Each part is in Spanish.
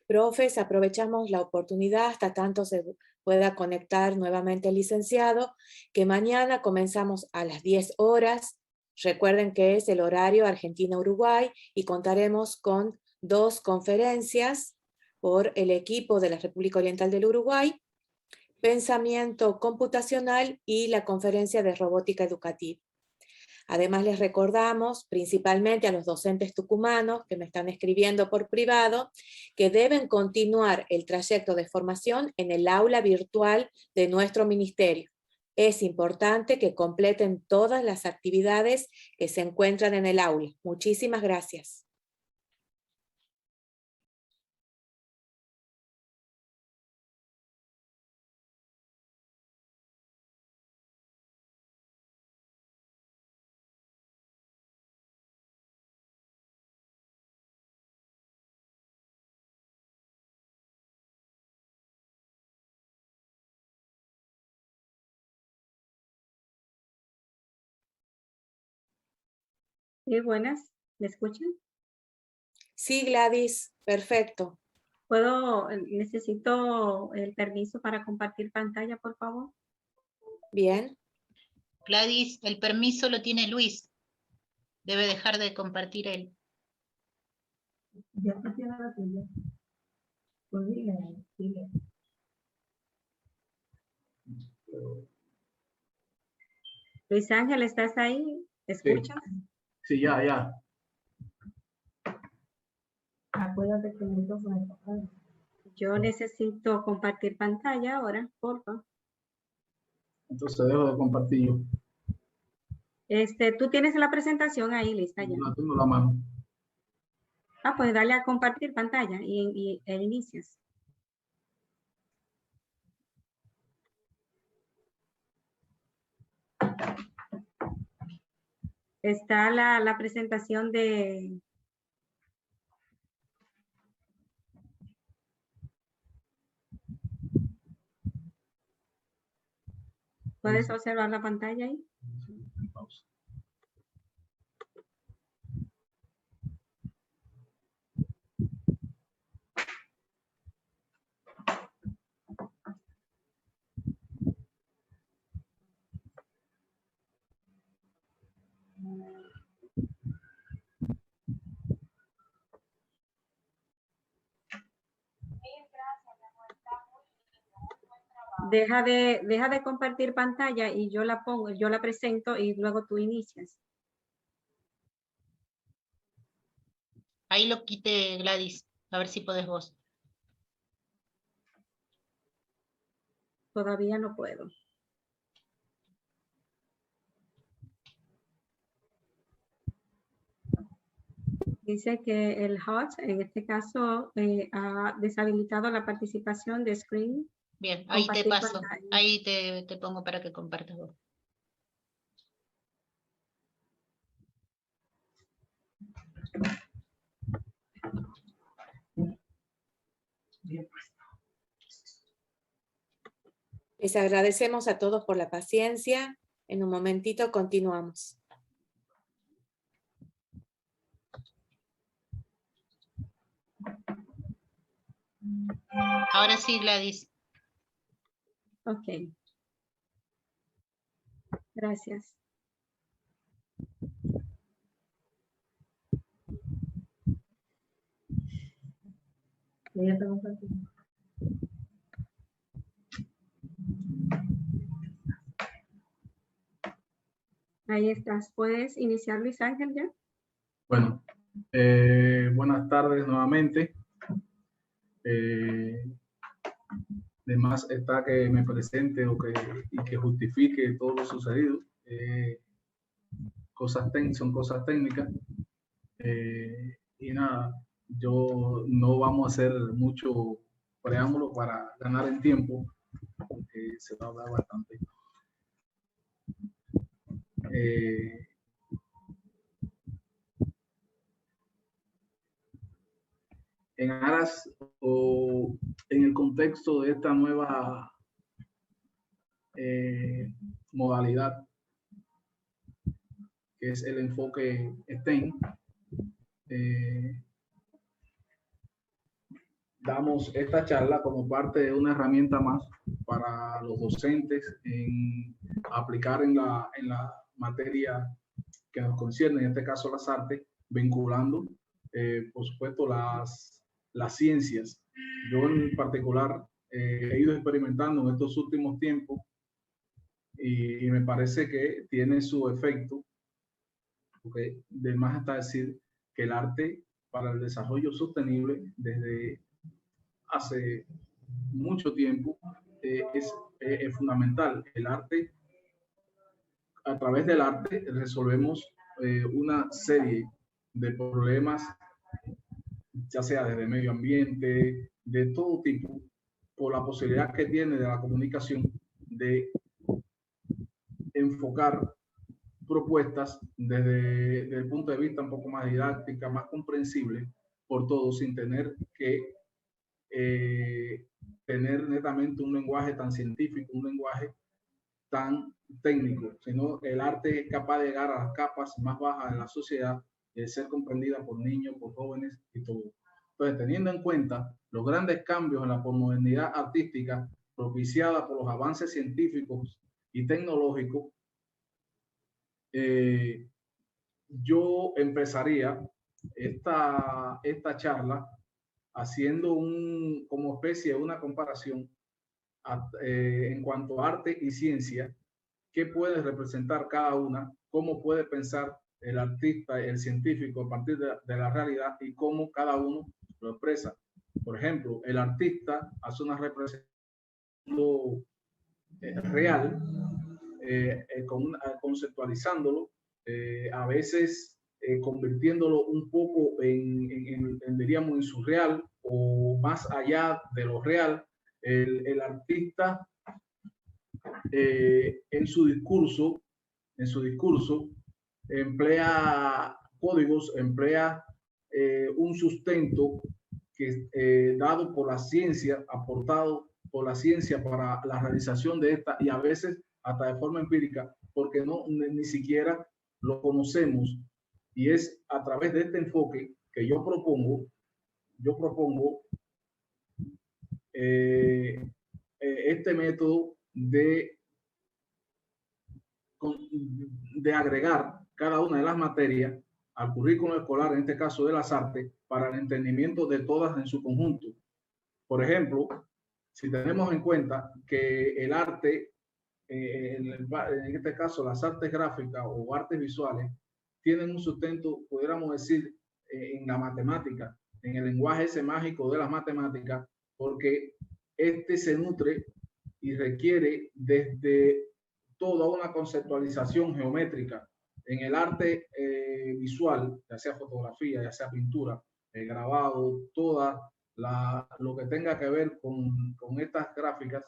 Profes, aprovechamos la oportunidad hasta tanto se pueda conectar nuevamente el licenciado, que mañana comenzamos a las 10 horas. Recuerden que es el horario Argentina-Uruguay y contaremos con 2 conferencias por el equipo de la República Oriental del Uruguay, Pensamiento Computacional y la conferencia de Robótica Educativa. Además, les recordamos, principalmente a los docentes tucumanos que me están escribiendo por privado, que deben continuar el trayecto de formación en el aula virtual de nuestro ministerio. Es importante que completen todas las actividades que se encuentran en el aula. Muchísimas gracias. Sí, buenas. ¿Me escuchan? Sí, Gladys, perfecto. Necesito el permiso para compartir pantalla, por favor. Bien. Gladys, el permiso lo tiene Luis. Debe dejar de compartir él. Ya te tiene la tuya. Pues dile. Luis Ángel, ¿estás ahí? ¿Me escuchas? Sí, ya. Acuérdate que el micrófono está apagado. Yo necesito compartir pantalla ahora, por favor. Entonces dejo de compartir yo. Tú tienes la presentación ahí lista ya. La tengo en la mano. Ah, pues dale a compartir pantalla y inicias. Está la presentación de... ¿Puedes observar la pantalla ahí? Pausa. Deja de compartir pantalla y yo la pongo, yo la presento y luego tú inicias. Ahí lo quité, Gladys. A ver si podés vos. Todavía no puedo. Dice que el HOT, en este caso, ha deshabilitado la participación de screen. Bien, ahí te Compartir paso. pantalla. Ahí te pongo para que compartas vos. Les agradecemos a todos por la paciencia. En un momentito continuamos. Ahora sí, Gladys. Ok. Gracias. Ahí estás. ¿Puedes iniciar, Luis Ángel, ya? Bueno, buenas tardes nuevamente. De más está que me presente y que justifique todo lo sucedido. Son cosas técnicas. Y nada, no vamos a hacer mucho preámbulo para ganar el tiempo, porque se va a hablar bastante. En aras o en el contexto de esta nueva modalidad, que es el enfoque STEM, damos esta charla como parte de una herramienta más para los docentes en aplicar en la materia que nos concierne, en este caso las artes, vinculando, por supuesto, las ciencias. Yo en particular he ido experimentando en estos últimos tiempos y me parece que tiene su efecto, porque de más está decir que el arte para el desarrollo sostenible desde hace mucho tiempo es fundamental. El arte, a través del arte resolvemos una serie de problemas, ya sea desde medio ambiente, de todo tipo, por la posibilidad que tiene de la comunicación de enfocar propuestas desde el punto de vista un poco más didáctica, más comprensible por todos, sin tener que tener netamente un lenguaje tan científico, un lenguaje tan técnico, sino el arte es capaz de llegar a las capas más bajas de la sociedad y de ser comprendida por niños, por jóvenes y todo. Entonces, teniendo en cuenta los grandes cambios en la posmodernidad artística propiciada por los avances científicos y tecnológicos, yo empezaría esta charla haciendo como especie de una comparación en cuanto a arte y ciencia, qué puede representar cada una, cómo puede pensar el artista, el científico a partir de la realidad y cómo cada uno lo expresa. Por ejemplo, el artista hace una representación real, conceptualizándolo, a veces convirtiéndolo un poco diríamos, en surreal o más allá de lo real. El artista en su discurso emplea códigos, emplea un sustento que dado por la ciencia, aportado por la ciencia para la realización de esta, y a veces hasta de forma empírica, porque ni siquiera lo conocemos. Y es a través de este enfoque que yo propongo este método de agregar cada una de las materias al currículo escolar, en este caso de las artes, para el entendimiento de todas en su conjunto. Por ejemplo, si tenemos en cuenta que el arte, en este caso las artes gráficas o artes visuales, tienen un sustento, pudiéramos decir, en la matemática, en el lenguaje ese mágico de las matemáticas, porque este se nutre y requiere desde toda una conceptualización geométrica. En el arte visual, ya sea fotografía, ya sea pintura, grabado, lo que tenga que ver con estas gráficas,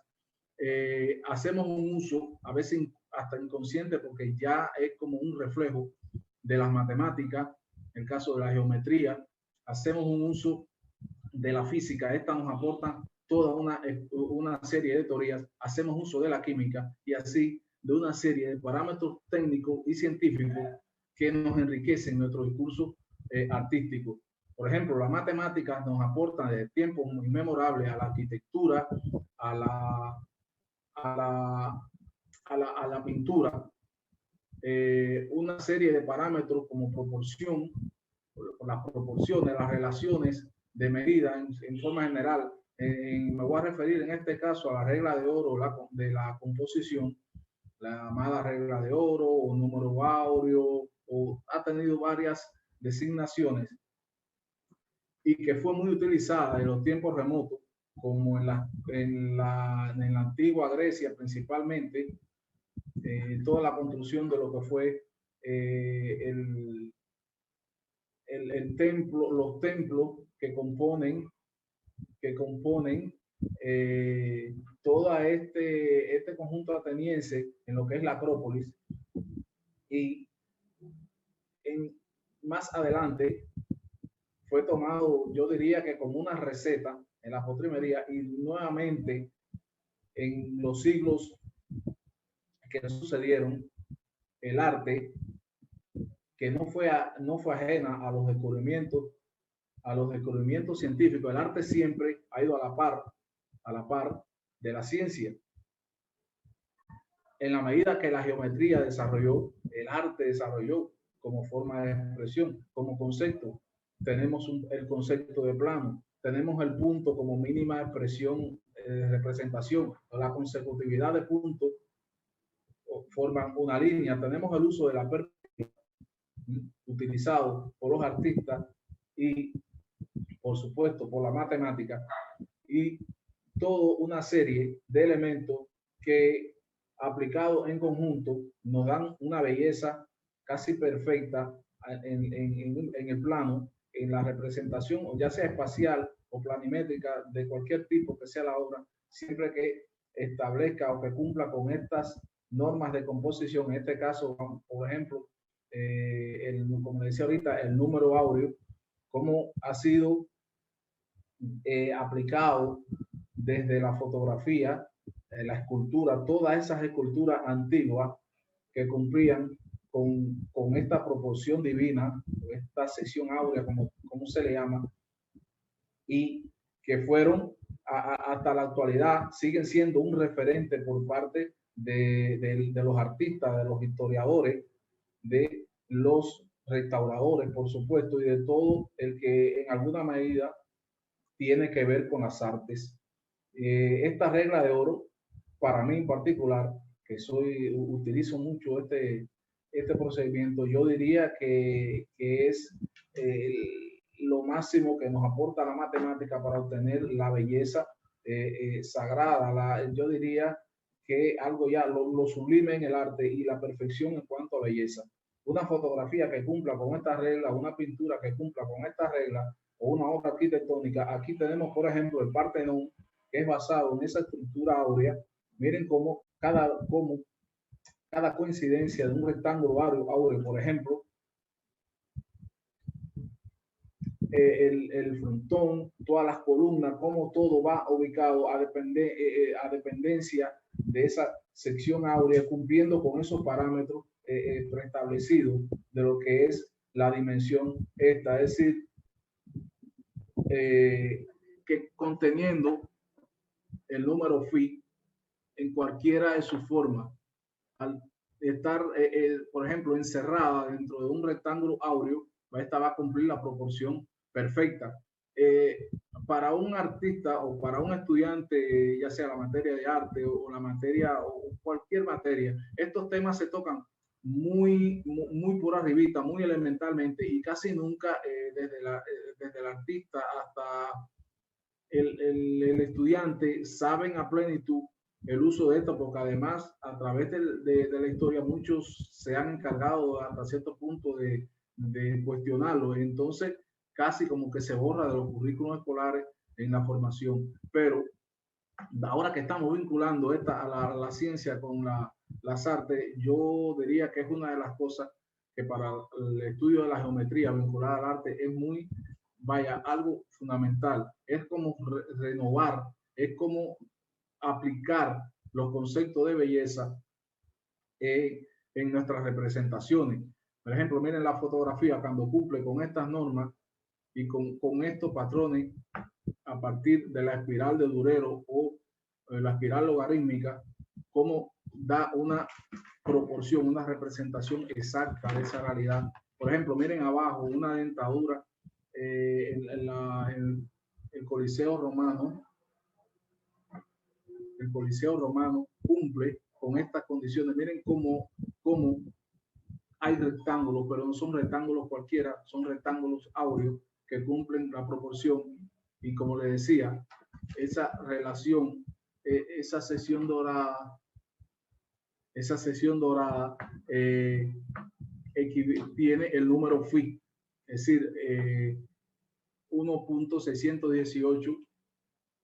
hacemos un uso, a veces hasta inconsciente, porque ya es como un reflejo de las matemáticas. En el caso de la geometría, hacemos un uso de la física. Esta nos aporta toda una serie de teorías. Hacemos uso de la química y así de una serie de parámetros técnicos y científicos que nos enriquecen nuestro discurso artístico. Por ejemplo, las matemáticas nos aportan desde tiempos muy memorables a la arquitectura, a la pintura, una serie de parámetros como proporción, las proporciones, las relaciones de medida en forma general. Me voy a referir en este caso a la regla de oro de la composición, la llamada regla de oro o número áureo, o ha tenido varias designaciones y que fue muy utilizada en los tiempos remotos, como en la antigua Grecia principalmente, toda la construcción de lo que fue el templo, los templos que componen todo este conjunto ateniense en lo que es la Acrópolis. Y más adelante fue tomado, yo diría que como una receta en la postrimería, y nuevamente en los siglos que sucedieron, el arte, que no fue ajena a los descubrimientos a los descubrimientos científicos. El arte siempre ha ido a la par de la ciencia. En la medida que la geometría desarrolló, el arte desarrolló como forma de expresión, como concepto. Tenemos el concepto de plano, tenemos el punto como mínima expresión de representación, la consecutividad de puntos forman una línea. Tenemos el uso de la perspectiva utilizado por los artistas y, por supuesto, por la matemática, y toda una serie de elementos que, aplicados en conjunto, nos dan una belleza casi perfecta en el plano, en la representación, o ya sea espacial o planimétrica, de cualquier tipo que sea la obra, siempre que establezca o que cumpla con estas normas de composición. En este caso, por ejemplo, como decía ahorita, el número áureo, cómo ha sido aplicado desde la fotografía, la escultura, todas esas esculturas antiguas que cumplían con esta proporción divina, esta sección áurea, como se le llama, y que fueron hasta la actualidad, siguen siendo un referente por parte de los artistas, de los historiadores, de los restauradores, por supuesto, y de todo el que en alguna medida tiene que ver con las artes. Esta regla de oro, para mí en particular, que utilizo mucho este procedimiento, yo diría que es lo máximo que nos aporta la matemática para obtener la belleza sagrada. Yo diría que algo ya lo sublime en el arte y la perfección en cuanto a belleza. Una fotografía que cumpla con estas reglas, una pintura que cumpla con estas reglas, o una obra arquitectónica. Aquí tenemos, por ejemplo, el Partenón, que es basado en esa estructura áurea. Miren cómo cada coincidencia de un rectángulo áureo, por ejemplo, el frontón, todas las columnas, cómo todo va ubicado a dependencia de esa sección áurea, cumpliendo con esos parámetros preestablecidos de lo que es la dimensión esta, es decir, que conteniendo el número phi en cualquiera de sus formas, al estar, por ejemplo, encerrada dentro de un rectángulo áureo, esta va a cumplir la proporción perfecta. Para un artista o para un estudiante, ya sea la materia de arte o la materia o cualquier materia, estos temas se tocan muy por arribita, muy elementalmente, y casi nunca desde el artista hasta el estudiante saben a plenitud el uso de esto, porque además a través de la historia muchos se han encargado hasta cierto punto de cuestionarlo. Entonces casi como que se borra de los currículos escolares en la formación. Pero ahora que estamos vinculando a la ciencia con las artes, yo diría que es una de las cosas que para el estudio de la geometría vinculada al arte es muy, algo fundamental. Es como renovar, es como aplicar los conceptos de belleza en nuestras representaciones. Por ejemplo, miren la fotografía cuando cumple con estas normas y con estos patrones a partir de la espiral de Durero o la espiral logarítmica, cómo da una proporción, una representación exacta de esa realidad. Por ejemplo, miren abajo una dentadura en el Coliseo Romano. El Coliseo Romano cumple con estas condiciones. Miren cómo hay rectángulos, pero no son rectángulos cualquiera, son rectángulos áureos que cumplen la proporción. Y como les decía, esa relación, esa sección dorada tiene el número phi, es decir, 1.618,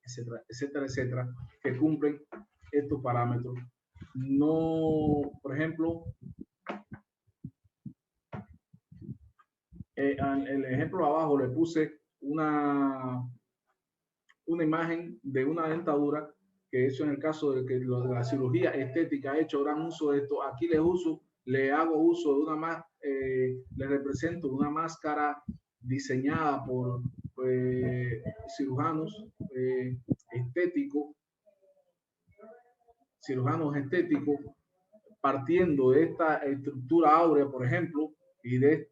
etcétera, etcétera, etcétera, que cumplen estos parámetros. No, por ejemplo, el ejemplo abajo le puse una imagen de una dentadura, que eso en el caso de que la cirugía estética ha hecho gran uso de esto. Aquí le hago uso de le represento una máscara diseñada por cirujanos estéticos, partiendo de esta estructura áurea, por ejemplo, y de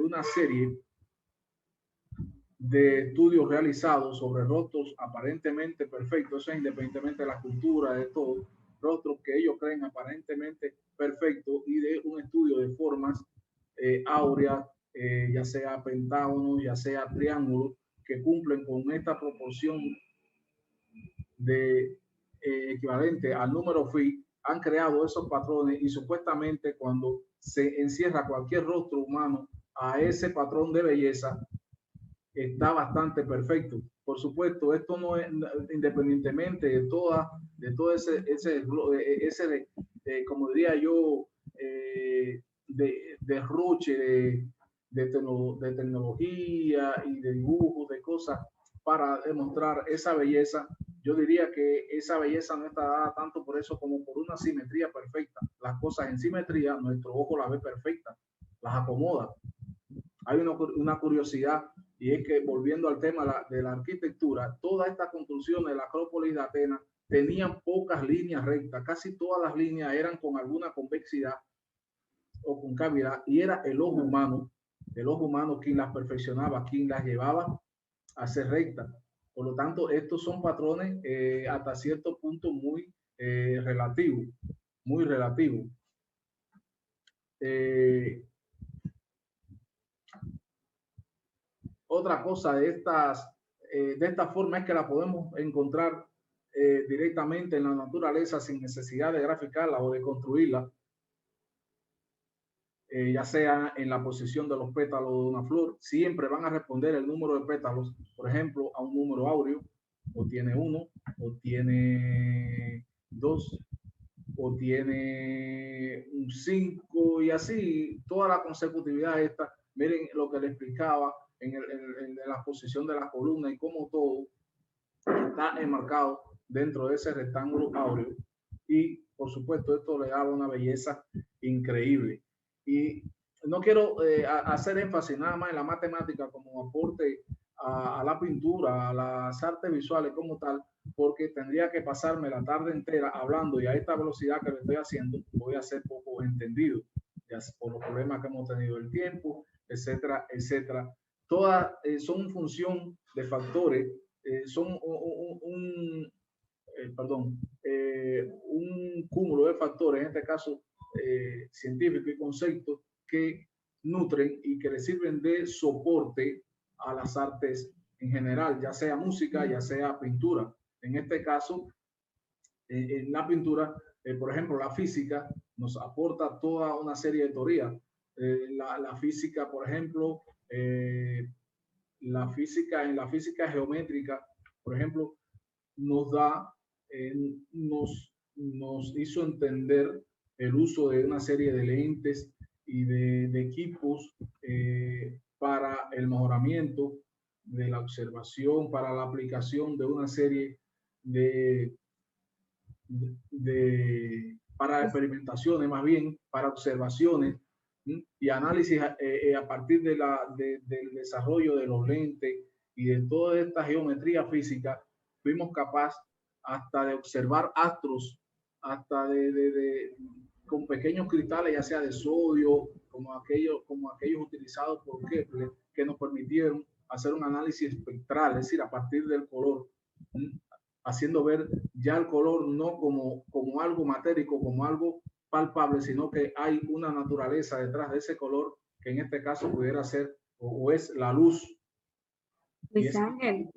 una serie de estudios realizados sobre rostros aparentemente perfectos, eso independientemente de la cultura, de todo, rostros que ellos creen aparentemente perfectos, y de un estudio de formas áureas, ya sea pentágono, ya sea triángulo, que cumplen con esta proporción de equivalente al número phi, han creado esos patrones, y supuestamente cuando se encierra cualquier rostro humano a ese patrón de belleza, está bastante perfecto. Por supuesto, esto no es, independientemente de todo ese como diría yo, de derroche de tecnología y de dibujos, de cosas para demostrar esa belleza. Yo diría que esa belleza no está dada tanto por eso como por una simetría perfecta. Las cosas en simetría, nuestro ojo las ve perfectas, las acomoda. Hay una curiosidad, y es que, volviendo al tema de la arquitectura, todas estas construcciones de la Acrópolis de Atenas tenían pocas líneas rectas, casi todas las líneas eran con alguna convexidad o concavidad, y era el ojo humano quien las perfeccionaba, quien las llevaba a ser rectas. Por lo tanto, estos son patrones hasta cierto punto muy relativos, muy relativos. Otra cosa de esta forma es que la podemos encontrar directamente en la naturaleza sin necesidad de graficarla o de construirla, ya sea en la posición de los pétalos de una flor. Siempre van a responder el número de pétalos, por ejemplo, a un número áureo, o tiene 1, o tiene 2, o tiene un 5, y así toda la consecutividad esta. Miren lo que le explicaba en la posición de la columna y cómo todo está enmarcado dentro de ese rectángulo áureo. Y por supuesto esto le da una belleza increíble. Y no quiero hacer énfasis nada más en la matemática como aporte a la pintura, a las artes visuales como tal, porque tendría que pasarme la tarde entera hablando, y a esta velocidad que lo estoy haciendo voy a ser poco entendido, ya por los problemas que hemos tenido del tiempo, etcétera, etcétera. Todas son función de factores, son un cúmulo de factores, en este caso científicos y conceptos, que nutren y que le sirven de soporte a las artes en general, ya sea música, ya sea pintura. En este caso, en la pintura, por ejemplo, la física nos aporta toda una serie de teorías. La física, por ejemplo, en la física geométrica, por ejemplo, nos hizo entender el uso de una serie de lentes y de equipos para el mejoramiento de la observación, para la aplicación de una serie para experimentaciones, más bien para observaciones y análisis a partir del desarrollo de los lentes y de toda esta geometría física. Fuimos capaces hasta de observar astros, hasta con pequeños cristales, ya sea de sodio, como aquellos utilizados por Kepler, que nos permitieron hacer un análisis espectral, es decir, a partir del color, haciendo ver ya el color no como algo matérico, como algo palpable, sino que hay una naturaleza detrás de ese color, que en este caso pudiera ser o es la luz. Luis Ángel,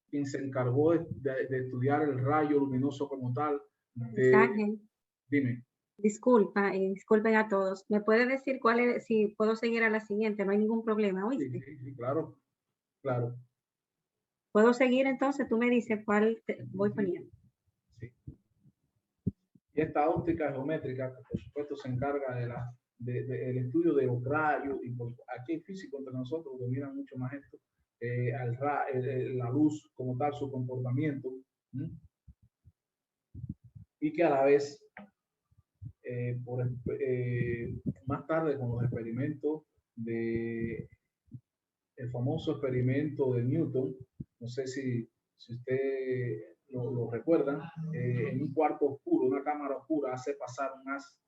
quien se encargó de estudiar el rayo luminoso como tal. Luis Ángel, dime. Disculpen a todos. ¿Me puede decir cuál es, si puedo seguir a la siguiente? No hay ningún problema, ¿oíste? Sí, claro, claro. ¿Puedo seguir entonces? Tú me dices cuál voy poniendo. Sí. Y esta óptica geométrica, que por supuesto se encarga del estudio de los rayos, y aquí el físico entre nosotros domina mucho más esto, la luz como tal, su comportamiento, y que a la vez, más tarde con los experimentos de el famoso experimento de Newton, no sé si usted lo recuerdan, en un cuarto oscuro, una cámara oscura, hace pasar un haz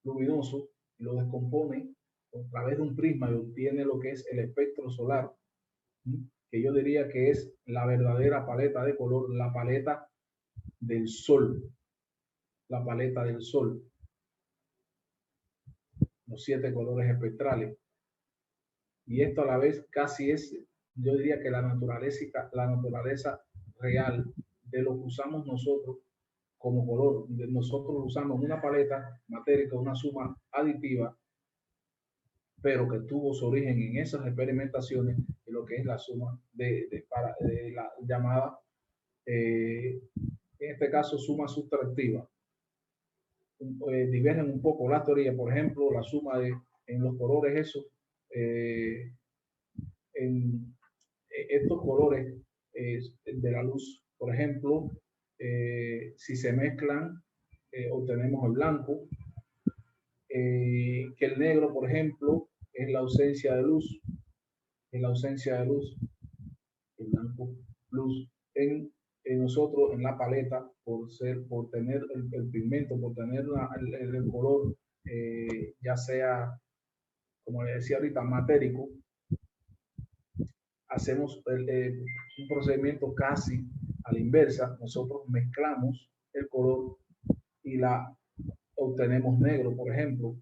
luminoso y lo descompone a través de un prisma y obtiene lo que es el espectro solar, que yo diría que es la verdadera paleta de color, la paleta del sol, la paleta del sol, los 7 colores espectrales. Y esto a la vez casi es, yo diría que la naturaleza real de lo que usamos nosotros como color. Nosotros usamos una paleta matérica, una suma aditiva, pero que tuvo su origen en esas experimentaciones de lo que es la suma de la llamada, en este caso, suma sustractiva. Divergen un poco las teorías, por ejemplo, la suma en los colores esos, en estos colores de la luz, por ejemplo, si se mezclan, obtenemos el blanco, que el negro, por ejemplo, es la ausencia de luz, en la ausencia de luz, el blanco, luz, en nosotros en la paleta, por tener el pigmento, por tener el color, ya sea, como le decía ahorita, matérico, hacemos un procedimiento casi a la inversa. Nosotros mezclamos el color y obtenemos negro, por ejemplo.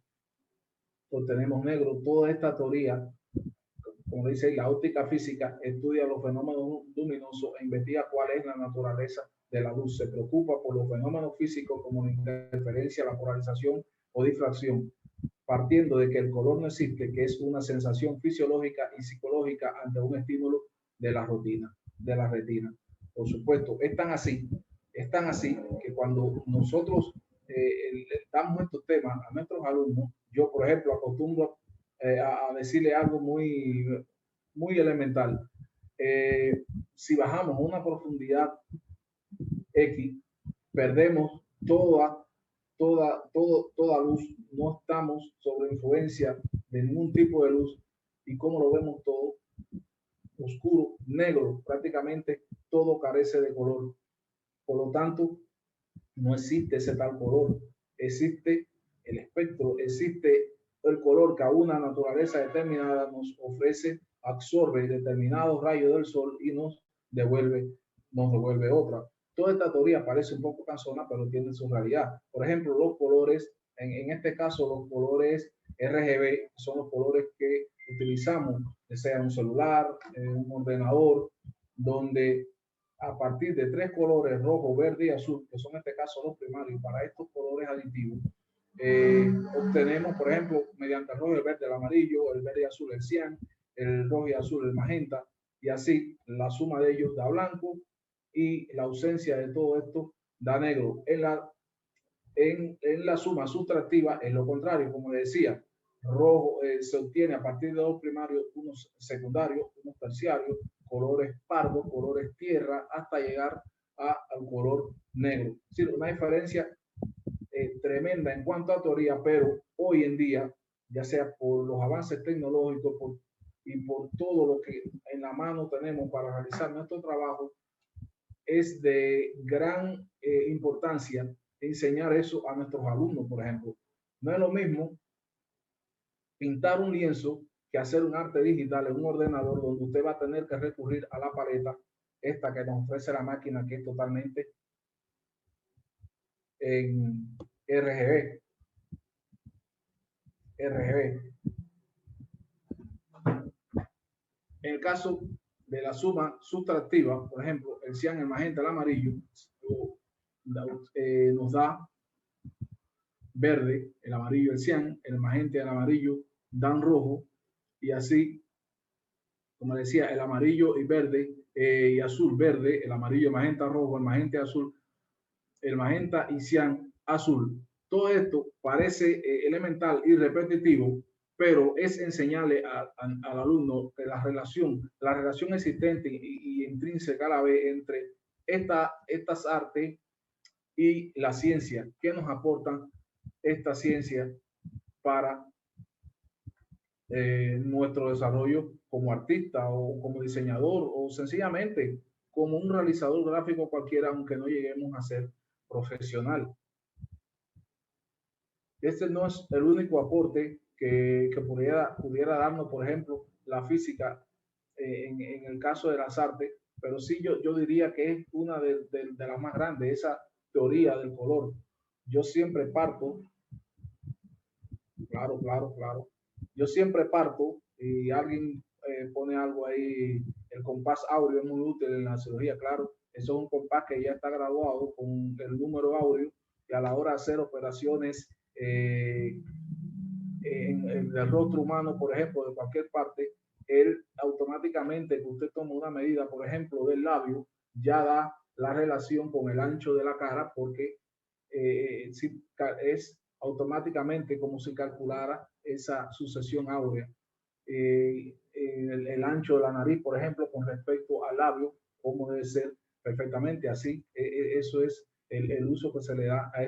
Obtenemos negro. Toda esta teoría, como dice, la óptica física estudia los fenómenos luminosos e investiga cuál es la naturaleza de la luz. Se preocupa por los fenómenos físicos como la interferencia, la polarización o difracción, partiendo de que el color no existe, que es una sensación fisiológica y psicológica ante un estímulo de la retina. Por supuesto, es tan así que cuando nosotros damos estos temas a nuestros alumnos, yo, por ejemplo, acostumbro a decirle algo muy, muy elemental. Si bajamos a una profundidad X, perdemos toda luz, no estamos sobre influencia de ningún tipo de luz, y como lo vemos todo oscuro, negro, prácticamente todo carece de color. Por lo tanto, no existe ese tal color, existe el espectro, existe el color que a una naturaleza determinada nos ofrece, absorbe determinados rayos del sol y nos devuelve otra. Toda esta teoría parece un poco cansona, pero tiene su realidad. Por ejemplo, los colores, en este caso los colores RGB, son los colores que utilizamos, ya sea en un celular, en un ordenador, donde a partir de 3 colores, rojo, verde y azul, que son en este caso los primarios, para estos colores aditivos, obtenemos, por ejemplo, mediante el rojo, el verde, el amarillo, el verde y azul, el cian, el rojo y azul, el magenta, y así la suma de ellos da blanco, y la ausencia de todo esto da negro. En la suma sustractiva es lo contrario, como le decía, rojo se obtiene a partir de 2 primarios, unos secundarios, unos terciarios, colores pardos, colores tierra, hasta llegar al color negro. Es decir, una diferencia tremenda en cuanto a teoría, pero hoy en día, ya sea por los avances tecnológicos y por todo lo que en la mano tenemos para realizar nuestro trabajo, es de gran importancia enseñar eso a nuestros alumnos, por ejemplo. No es lo mismo pintar un lienzo que hacer un arte digital en un ordenador, donde usted va a tener que recurrir a la paleta esta que nos ofrece la máquina, que es totalmente en RGB. En el caso de la suma sustractiva, por ejemplo, el cian, el magenta, el amarillo, nos da verde, el amarillo, el cian, el magenta y el amarillo dan rojo, y así, como decía, el amarillo y verde y azul, verde, el amarillo, magenta, rojo, el magenta y azul, el magenta y cian, azul. Todo esto parece elemental y repetitivo, pero es enseñarle al alumno que la relación existente y intrínseca a la vez entre estas artes y la ciencia. ¿Qué nos aportan esta ciencia para nuestro desarrollo como artista o como diseñador o sencillamente como un realizador gráfico cualquiera, aunque no lleguemos a ser profesional. Este no es el único aporte que pudiera darnos, por ejemplo, la física en el caso de las artes, pero sí yo diría que es una de las más grandes, esa teoría del color. Yo siempre parto, claro, yo siempre parto y alguien pone algo ahí, el compás áureo es muy útil en la cirugía, claro, eso es un compás que ya está graduado con el número áureo y a la hora de hacer operaciones en el rostro humano, por ejemplo, de cualquier parte, él automáticamente que usted toma una medida, por ejemplo, del labio, ya da la relación con el ancho de la cara porque es automáticamente como si calculara esa sucesión áurea. El ancho de la nariz, por ejemplo, con respecto al labio, como debe ser perfectamente así. Eso es el uso que se le da a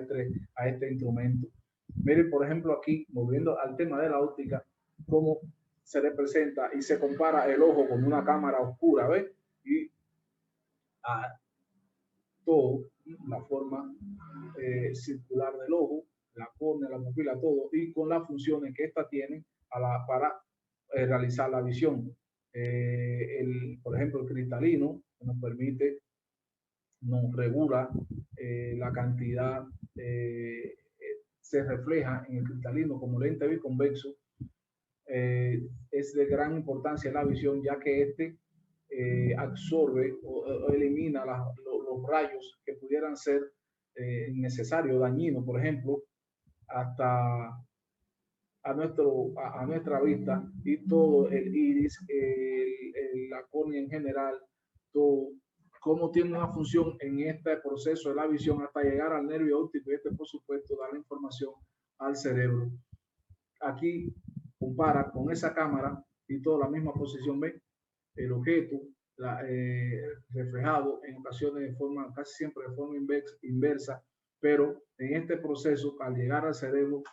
este instrumento. Miren, por ejemplo, aquí, volviendo al tema de la óptica, cómo se representa y se compara el ojo con una cámara oscura, ¿ves? Y todo, la forma circular del ojo, la córnea, la pupila, todo, y con las funciones que ésta tiene para realizar la visión. Por ejemplo, el cristalino nos permite, nos regula la cantidad, se refleja en el cristalino como lente biconvexo. Es de gran importancia la visión, ya que este absorbe o elimina los rayos que pudieran ser necesarios, dañinos, por ejemplo, hasta a nuestra vista, y todo el iris, la córnea en general, todo, cómo tiene una función en este proceso de la visión hasta llegar al nervio óptico, y este por supuesto da la información al cerebro. Aquí compara con esa cámara y toda la misma posición, ve el objeto reflejado en ocasiones de forma, casi siempre de forma inversa, pero en este proceso, al llegar al cerebro,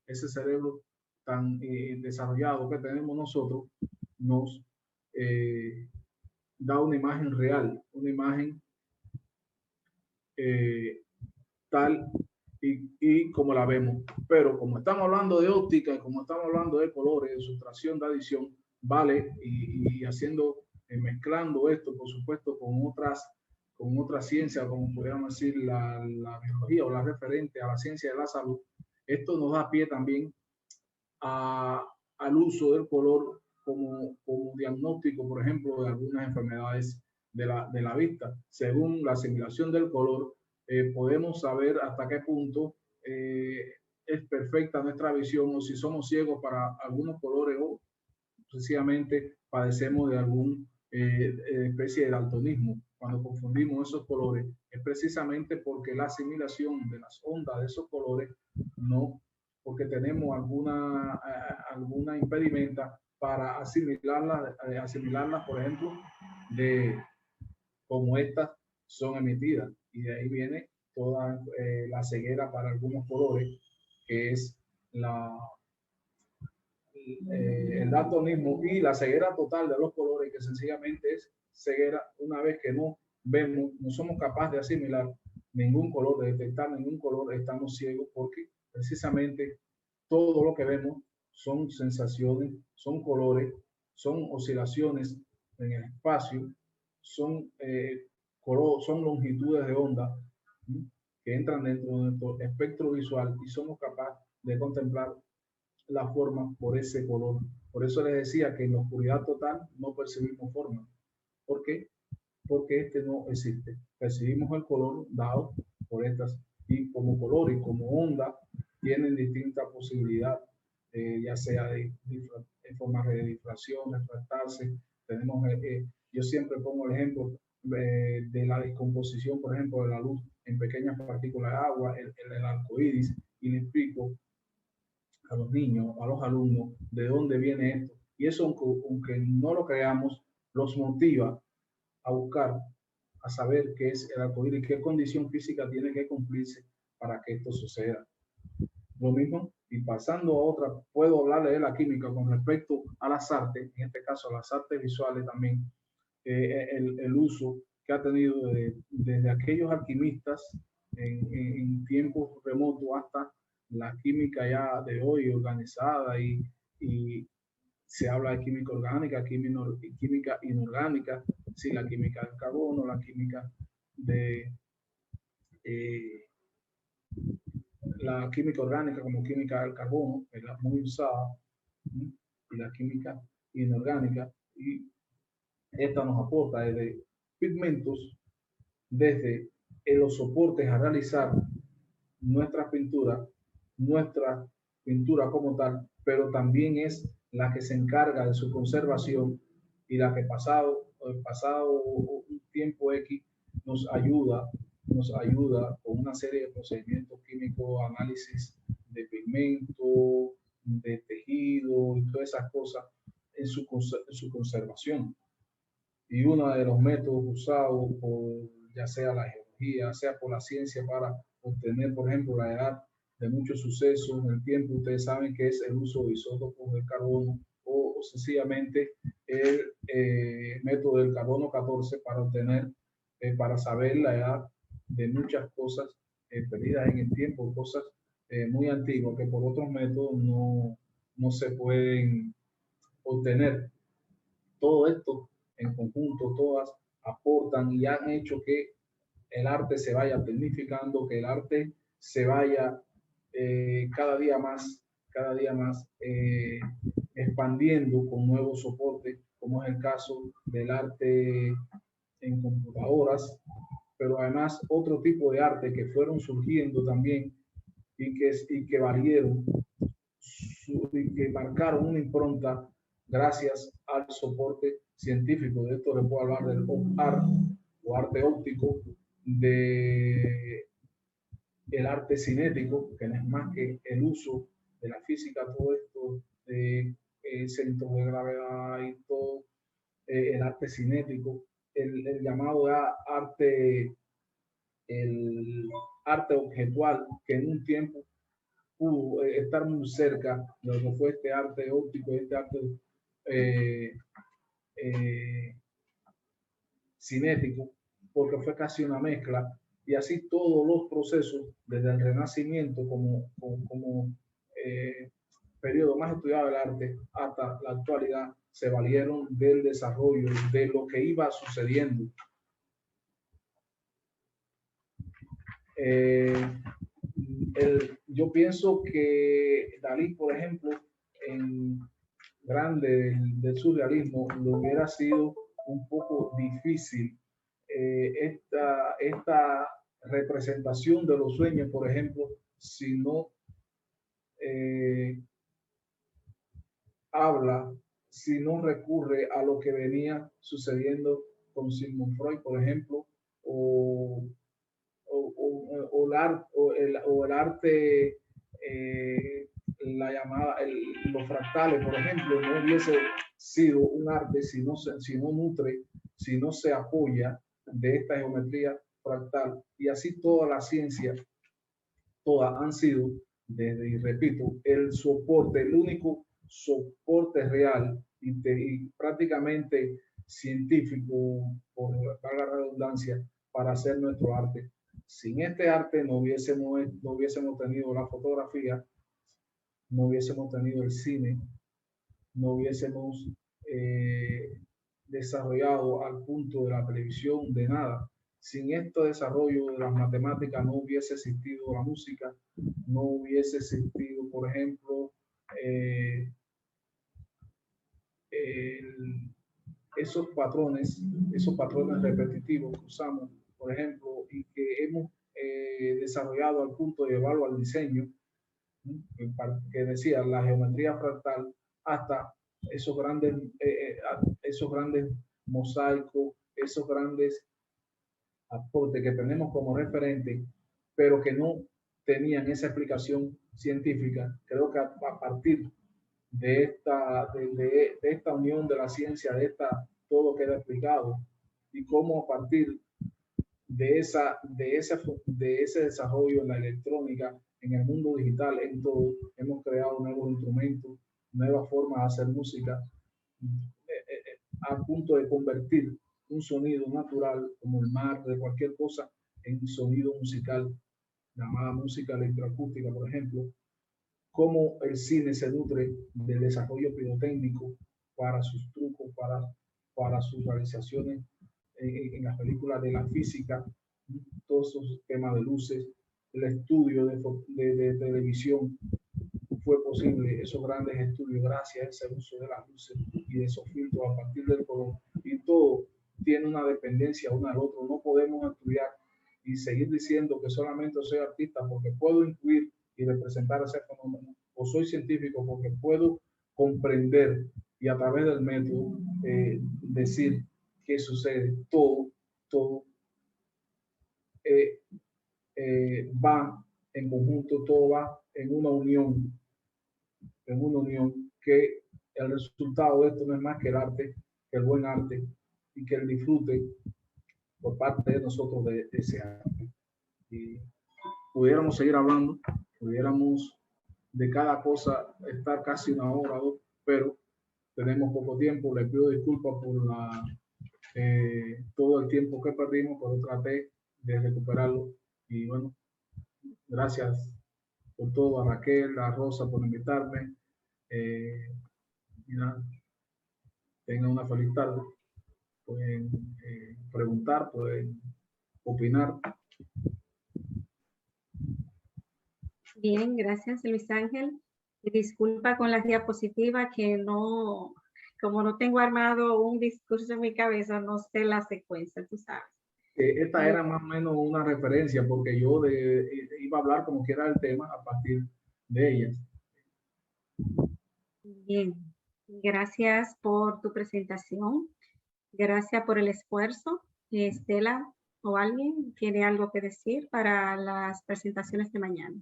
ese cerebro tan desarrollado que tenemos nosotros, nos da una imagen real, una imagen tal y como la vemos. Pero como estamos hablando de óptica y como estamos hablando de colores, de sustracción, de adición, vale, y haciendo, mezclando esto, por supuesto, con otras ciencias, como podríamos decir la biología o la referente a la ciencia de la salud, esto nos da pie también al uso del color como diagnóstico, por ejemplo, de algunas enfermedades de la vista. Según la asimilación del color, podemos saber hasta qué punto es perfecta nuestra visión o si somos ciegos para algunos colores o sencillamente padecemos de alguna especie de daltonismo. Cuando confundimos esos colores es precisamente porque la asimilación de las ondas de esos colores no, porque tenemos alguna impedimenta para asimilarlas, por ejemplo, de cómo estas son emitidas. Y de ahí viene toda la ceguera para algunos colores, que es el daltonismo, y la ceguera total de los colores, que sencillamente es ceguera una vez que no vemos, no somos capaces de asimilar ningún color, de detectar ningún color, estamos ciegos porque precisamente todo lo que vemos son sensaciones, son colores, son oscilaciones en el espacio, son longitudes de onda que entran dentro de nuestro espectro visual y somos capaces de contemplar la forma por ese color. Por eso les decía que en la oscuridad total no percibimos forma. ¿Por qué? Porque este no existe. Percibimos el color dado por estas, y como color y como onda tienen distintas posibilidades, ya sea de forma de difracción, refractarse. Tenemos, yo siempre pongo el ejemplo de la descomposición, por ejemplo, de la luz en pequeñas partículas de agua, el arco iris, y le explico a los niños, a los alumnos, de dónde viene esto. Y eso, aunque no lo creamos, los motiva a buscar, a saber qué es el arcoíris, qué condición física tiene que cumplirse para que esto suceda. Lo mismo, y pasando a otra, puedo hablarle de la química con respecto a las artes, en este caso a las artes visuales también, el uso que ha tenido desde aquellos alquimistas en tiempos remotos hasta la química ya de hoy organizada y se habla de química orgánica, química inorgánica, sí, la química del carbono, la química de la química orgánica como química del carbono, es la muy usada, ¿sí? Y la química inorgánica, y esta nos aporta desde pigmentos, desde los soportes a realizar nuestra pintura como tal, pero también es la que se encarga de su conservación y la que pasado un tiempo X nos ayuda con una serie de procedimientos químicos, análisis de pigmento, de tejido y todas esas cosas en su conservación. Y uno de los métodos usados por ya sea la geología, sea por la ciencia para obtener, por ejemplo, la edad de muchos sucesos en el tiempo, ustedes saben que es el uso de isótopos del carbono o sencillamente el método del carbono 14 para obtener, para saber la edad de muchas cosas perdidas en el tiempo, cosas muy antiguas que por otros métodos no se pueden obtener. Todo esto en conjunto, todas aportan y han hecho que el arte se vaya tecnificando, que el arte se vaya cada día más expandiendo con nuevos soportes, como es el caso del arte en computadoras, pero además otro tipo de arte que fueron surgiendo también y que valieron y que marcaron una impronta gracias al soporte científico. De esto les puedo hablar del art o arte óptico, de el arte cinético, que no es más que el uso de la física, todo esto de centros de gravedad y todo, el arte cinético, el llamado el arte objetual, que en un tiempo pudo estar muy cerca de lo que fue este arte óptico, este arte cinético, porque fue casi una mezcla, y así todos los procesos, desde el Renacimiento como periodo más estudiado del arte hasta la actualidad, se valieron del desarrollo, de lo que iba sucediendo. Yo pienso que Dalí, por ejemplo, en grande del surrealismo, lo hubiera sido un poco difícil esta representación de los sueños, por ejemplo, si no habla, si no recurre a lo que venía sucediendo con Sigmund Freud, por ejemplo, o el arte, la llamada, los fractales, por ejemplo, no hubiese sido un arte si no nutre, si no se apoya de esta geometría fractal. Y así toda la ciencia, todas han sido, desde, y repito, el soporte, el único soporte real y prácticamente científico, por la redundancia, para hacer nuestro arte. Sin este arte no hubiésemos tenido la fotografía, no hubiésemos tenido el cine, no hubiésemos desarrollado al punto de la televisión, de nada. Sin este desarrollo de las matemáticas no hubiese existido la música, no hubiese existido, por ejemplo, esos patrones repetitivos que usamos, por ejemplo, y que hemos desarrollado al punto de llevarlo al diseño, que decía la geometría fractal, hasta esos grandes mosaicos, esos grandes aportes que tenemos como referente, pero que no tenían esa explicación científica. Creo que a partir de esta unión de la ciencia, todo queda explicado, y cómo a partir de ese desarrollo en la electrónica en el mundo digital, en todo. Hemos creado nuevos instrumentos, nuevas formas de hacer música, a punto de convertir un sonido natural como el mar, de cualquier cosa, en sonido musical, llamada música electroacústica, por ejemplo. Cómo el cine se nutre del desarrollo pirotécnico para sus trucos, para sus realizaciones en las películas de la física, todos esos temas de luces, el estudio de televisión. Fue posible esos grandes estudios gracias a ese uso de las luces y de esos filtros a partir del color. Y todo tiene una dependencia uno al otro. No podemos estudiar y seguir diciendo que solamente soy artista porque puedo incluir y representar ese fenómeno, o soy científico porque puedo comprender y a través del método decir qué sucede. Todo va en conjunto, todo va en una unión que el resultado de esto no es más que el arte, que el buen arte y que el disfrute por parte de nosotros de ese arte. Y pudiéramos seguir hablando, pudiéramos de cada cosa estar casi una hora o dos, pero tenemos poco tiempo. Les pido disculpas por todo el tiempo que perdimos, pero traté de recuperarlo. Y bueno, gracias por todo, a Raquel, a Rosa por invitarme. Mira, tengan una feliz tarde. Pueden preguntar, pueden opinar. Bien, gracias Luis Ángel. Y disculpa con las diapositivas que no, como no tengo armado un discurso en mi cabeza, no sé la secuencia, tú sabes. Esta era más o menos una referencia porque yo iba a hablar como quiera del tema a partir de ellas. Bien, gracias por tu presentación. Gracias por el esfuerzo. Estela o alguien tiene algo que decir para las presentaciones de mañana.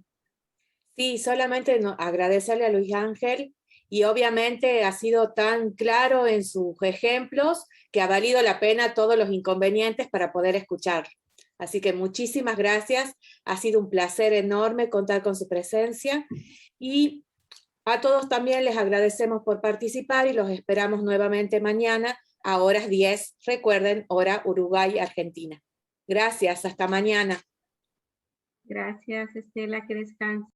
Sí, solamente agradecerle a Luis Ángel y obviamente ha sido tan claro en sus ejemplos que ha valido la pena todos los inconvenientes para poder escuchar. Así que muchísimas gracias, ha sido un placer enorme contar con su presencia y a todos también les agradecemos por participar y los esperamos nuevamente mañana a horas 10, recuerden, hora Uruguay-Argentina. Gracias, hasta mañana. Gracias Estela, que descanses.